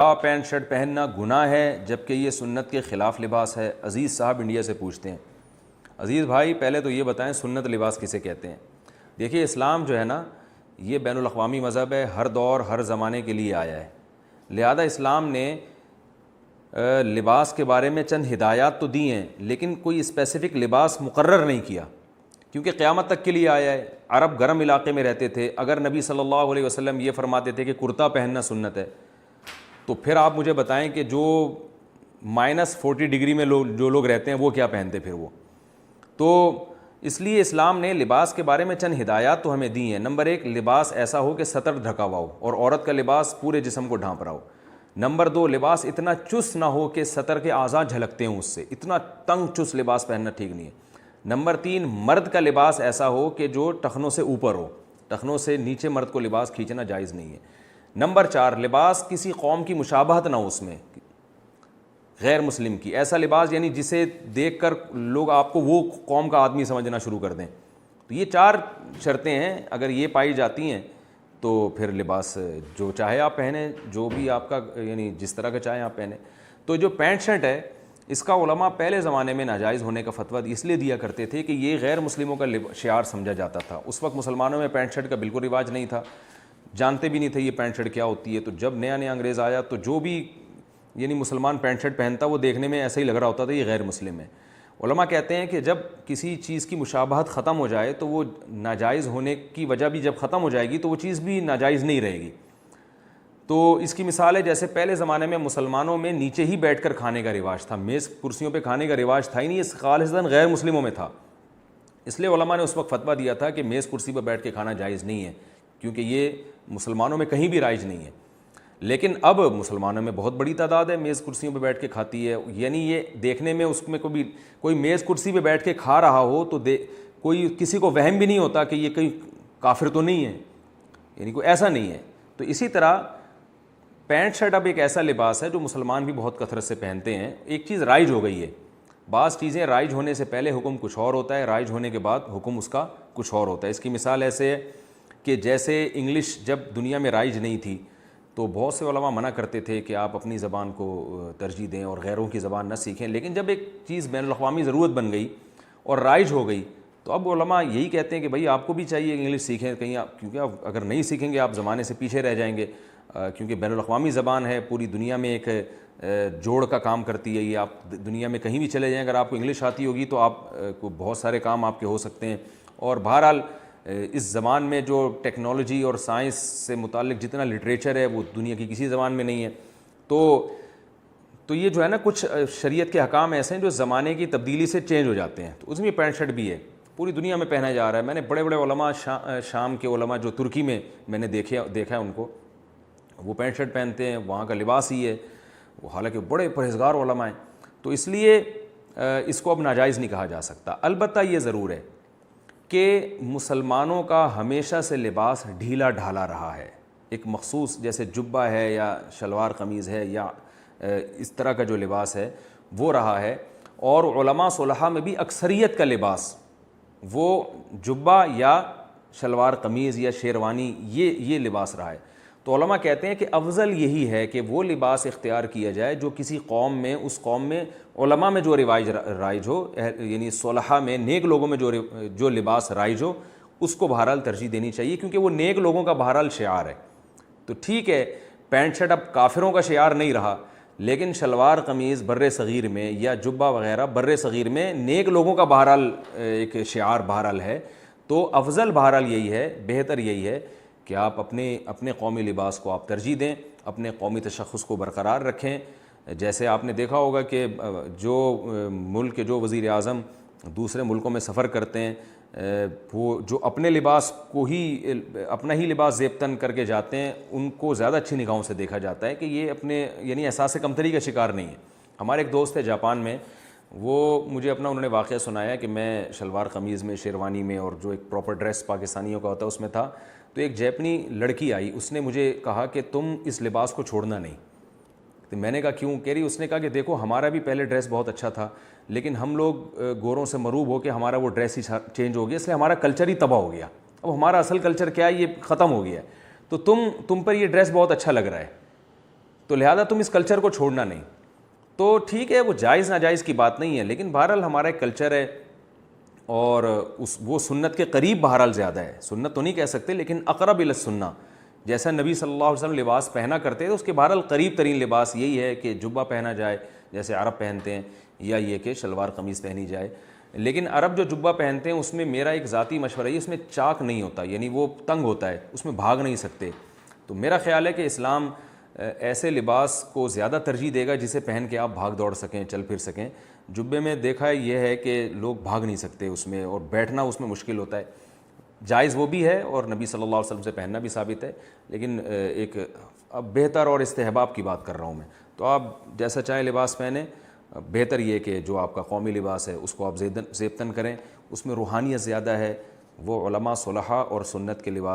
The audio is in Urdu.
پینٹ شرٹ پہننا گناہ ہے جبکہ یہ سنت کے خلاف لباس ہے؟ عزیز صاحب انڈیا سے پوچھتے ہیں۔ عزیز بھائی پہلے تو یہ بتائیں سنت لباس کسے کہتے ہیں؟ دیکھیے اسلام جو ہے نا یہ بین الاقوامی مذہب ہے، ہر دور ہر زمانے کے لیے آیا ہے، لہذا اسلام نے لباس کے بارے میں چند ہدایات تو دی ہیں لیکن کوئی اسپیسیفک لباس مقرر نہیں کیا، کیونکہ قیامت تک کے لیے آیا ہے۔ عرب گرم علاقے میں رہتے تھے، اگر نبی صلی اللہ علیہ وسلم یہ فرماتے تھے کہ کرتا پہننا سنت ہے، تو پھر آپ مجھے بتائیں کہ جو -40 ڈگری میں جو لوگ رہتے ہیں وہ کیا پہنتے پھر وہ؟ تو اس لیے اسلام نے لباس کے بارے میں چند ہدایات تو ہمیں دی ہیں۔ نمبر 1، لباس ایسا ہو کہ سطر ڈھکا ہوا ہو اور عورت کا لباس پورے جسم کو ڈھانپ رہا ہو۔ نمبر 2، لباس اتنا چست نہ ہو کہ سطر کے اعضاء جھلکتے ہوں، اس سے اتنا تنگ چست لباس پہننا ٹھیک نہیں ہے۔ نمبر 3، مرد کا لباس ایسا ہو کہ جو ٹخنوں سے اوپر ہو، ٹخنوں سے نیچے مرد کو لباس کھینچنا جائز نہیں ہے۔ نمبر 4، لباس کسی قوم کی مشابہت نہ ہو، اس میں غیر مسلم کی، ایسا لباس یعنی جسے دیکھ کر لوگ آپ کو وہ قوم کا آدمی سمجھنا شروع کر دیں۔ تو یہ 4 شرطیں ہیں، اگر یہ پائی جاتی ہیں تو پھر لباس جو چاہے آپ پہنیں، جو بھی آپ کا یعنی جس طرح کا چاہیں آپ پہنیں۔ تو جو پینٹ شرٹ ہے اس کا علماء پہلے زمانے میں ناجائز ہونے کا فتویٰ اس لیے دیا کرتے تھے کہ یہ غیر مسلموں کا شعار سمجھا جاتا تھا۔ اس وقت مسلمانوں میں پینٹ شرٹ کا بالکل رواج نہیں تھا، جانتے بھی نہیں تھے یہ پینٹ شرٹ کیا ہوتی ہے۔ تو جب نیا انگریز آیا تو جو بھی یعنی مسلمان پینٹ شرٹ پہنتا وہ دیکھنے میں ایسا ہی لگ رہا ہوتا تھا یہ غیر مسلم ہے۔ علماء کہتے ہیں کہ جب کسی چیز کی مشابہت ختم ہو جائے تو وہ ناجائز ہونے کی وجہ بھی جب ختم ہو جائے گی تو وہ چیز بھی ناجائز نہیں رہے گی۔ تو اس کی مثال ہے جیسے پہلے زمانے میں مسلمانوں میں نیچے ہی بیٹھ کر کھانے کا رواج تھا، میز کرسیوں پہ کھانے کا رواج تھا ہی نہیں، یہ خالصتاً غیر مسلموں میں تھا۔ اس لیے علماء نے اس وقت فتویٰ دیا تھا کہ میز کرسی پہ بیٹھ کے کھانا جائز نہیں ہے، کیونکہ یہ مسلمانوں میں کہیں بھی رائج نہیں ہے۔ لیکن اب مسلمانوں میں بہت بڑی تعداد ہے میز کرسیوں پہ بیٹھ کے کھاتی ہے، یعنی یہ دیکھنے میں اس میں کوئی میز کرسی پہ بیٹھ کے کھا رہا ہو تو کوئی کسی کو وہم بھی نہیں ہوتا کہ یہ کوئی کافر تو نہیں ہے، یعنی کوئی ایسا نہیں ہے۔ تو اسی طرح پینٹ شرٹ اب ایک ایسا لباس ہے جو مسلمان بھی بہت کثرت سے پہنتے ہیں۔ ایک چیز رائج ہو گئی ہے، بعض چیزیں رائج ہونے سے پہلے حکم کچھ اور ہوتا ہے، رائج ہونے کے بعد حکم اس کا کچھ اور ہوتا ہے۔ اس کی مثال ایسے ہے کہ جیسے انگلش جب دنیا میں رائج نہیں تھی تو بہت سے علماء منع کرتے تھے کہ آپ اپنی زبان کو ترجیح دیں اور غیروں کی زبان نہ سیکھیں، لیکن جب ایک چیز بین الاقوامی ضرورت بن گئی اور رائج ہو گئی تو اب علماء یہی کہتے ہیں کہ بھائی آپ کو بھی چاہیے کہ انگلش سیکھیں، کہیں کیونکہ آپ اگر نہیں سیکھیں گے آپ زمانے سے پیچھے رہ جائیں گے، کیونکہ بین الاقوامی زبان ہے، پوری دنیا میں ایک جوڑ کا کام کرتی ہے یہ۔ آپ دنیا میں کہیں بھی چلے جائیں، اگر آپ کو انگلش آتی ہوگی تو آپ کو بہت سارے کام آپ کے ہو سکتے ہیں۔ اور بہرحال اس زبان میں جو ٹیکنالوجی اور سائنس سے متعلق جتنا لٹریچر ہے وہ دنیا کی کسی زبان میں نہیں ہے۔ تو یہ جو ہے نا کچھ شریعت کے حکام ایسے ہیں جو زمانے کی تبدیلی سے چینج ہو جاتے ہیں، تو اس میں پینٹ شرٹ بھی ہے، پوری دنیا میں پہنا جا رہا ہے۔ میں نے بڑے بڑے علماء شام کے علماء جو ترکی میں نے دیکھا ہے ان کو، وہ پینٹ شرٹ پہنتے ہیں، وہاں کا لباس ہی ہے، وہ حالانکہ بڑے پرہیزگار علماء ہیں۔ تو اس لیے اس کو اب ناجائز نہیں کہا جا سکتا۔ البتہ یہ ضرور ہے کہ مسلمانوں کا ہمیشہ سے لباس ڈھیلا ڈھالا رہا ہے، ایک مخصوص جیسے جبہ ہے یا شلوار قمیض ہے یا اس طرح کا جو لباس ہے وہ رہا ہے، اور علماء صلحاء میں بھی اکثریت کا لباس وہ جبہ یا شلوار قمیض یا شیروانی یہ لباس رہا ہے۔ تو علماء کہتے ہیں کہ افضل یہی ہے کہ وہ لباس اختیار کیا جائے جو کسی قوم میں، اس قوم میں علماء میں جو رائج ہو، یعنی صلحاء میں نیک لوگوں میں جو لباس رائج ہو اس کو بہرحال ترجیح دینی چاہیے، کیونکہ وہ نیک لوگوں کا بہرحال شعار ہے۔ تو ٹھیک ہے پینٹ شرٹ اب کافروں کا شعار نہیں رہا، لیکن شلوار قمیض بر صغیر میں یا جبہ وغیرہ بر صغیر میں نیک لوگوں کا بہرحال ایک شعار بہرحال ہے۔ تو افضل بہرحال یہی ہے، بہتر یہی ہے کہ آپ اپنے قومی لباس کو آپ ترجیح دیں، اپنے قومی تشخص کو برقرار رکھیں۔ جیسے آپ نے دیکھا ہوگا کہ جو ملک کے جو وزیر اعظم دوسرے ملکوں میں سفر کرتے ہیں وہ جو اپنے لباس کو ہی اپنا ہی لباس زیب تن کر کے جاتے ہیں، ان کو زیادہ اچھی نگاہوں سے دیکھا جاتا ہے کہ یہ اپنے یعنی احساس کمتری کا شکار نہیں ہے۔ ہمارے ایک دوست ہے جاپان میں، وہ مجھے انہوں نے واقعہ سنایا کہ میں شلوار قمیض میں، شیروانی میں اور جو ایک پراپر ڈریس پاکستانیوں کا ہوتا ہے اس میں تھا، تو ایک جیپنی لڑکی آئی، اس نے مجھے کہا کہ تم اس لباس کو چھوڑنا نہیں۔ تو میں نے کہا کیوں؟ کہہ رہی اس نے کہا کہ دیکھو ہمارا بھی پہلے ڈریس بہت اچھا تھا، لیکن ہم لوگ گوروں سے مروب ہو کے ہمارا وہ ڈریس ہی چینج ہو گیا، اس لیے ہمارا کلچر ہی تباہ ہو گیا، اب ہمارا اصل کلچر کیا ہے یہ ختم ہو گیا ہے، تو تم پر یہ ڈریس بہت اچھا لگ رہا ہے۔ تو لہٰذا تم اس کلچر کو چھوڑنا نہیں. تو ٹھیک ہے وہ جائز ناجائز کی بات نہیں ہے, لیکن بہرحال ہمارا ایک کلچر ہے اور وہ سنت کے قریب بہرحال زیادہ ہے. سنت تو نہیں کہہ سکتے لیکن اقرب الی السنہ, جیسا نبی صلی اللہ علیہ وسلم لباس پہنا کرتے تھے اس کے بہرحال قریب ترین لباس یہی ہے کہ جبہ پہنا جائے جیسے عرب پہنتے ہیں, یا یہ کہ شلوار قمیص پہنی جائے. لیکن عرب جو جبہ پہنتے ہیں اس میں میرا ایک ذاتی مشورہ ہے, اس میں چاک نہیں ہوتا, یعنی وہ تنگ ہوتا ہے, اس میں بھاگ نہیں سکتے. تو میرا خیال ہے کہ اسلام ایسے لباس کو زیادہ ترجیح دے گا جسے پہن کے آپ بھاگ دوڑ سکیں, چل پھر سکیں. جبے میں دیکھا ہے یہ ہے کہ لوگ بھاگ نہیں سکتے اس میں, اور بیٹھنا اس میں مشکل ہوتا ہے. جائز وہ بھی ہے اور نبی صلی اللہ علیہ وسلم سے پہننا بھی ثابت ہے, لیکن ایک اب بہتر اور استحباب کی بات کر رہا ہوں میں. تو آپ جیسا چاہیں لباس پہنیں, بہتر یہ کہ جو آپ کا قومی لباس ہے اس کو آپ زیبتاً کریں, اس میں روحانیت زیادہ ہے. وہ علماء صلحاء اور سنت کے لباس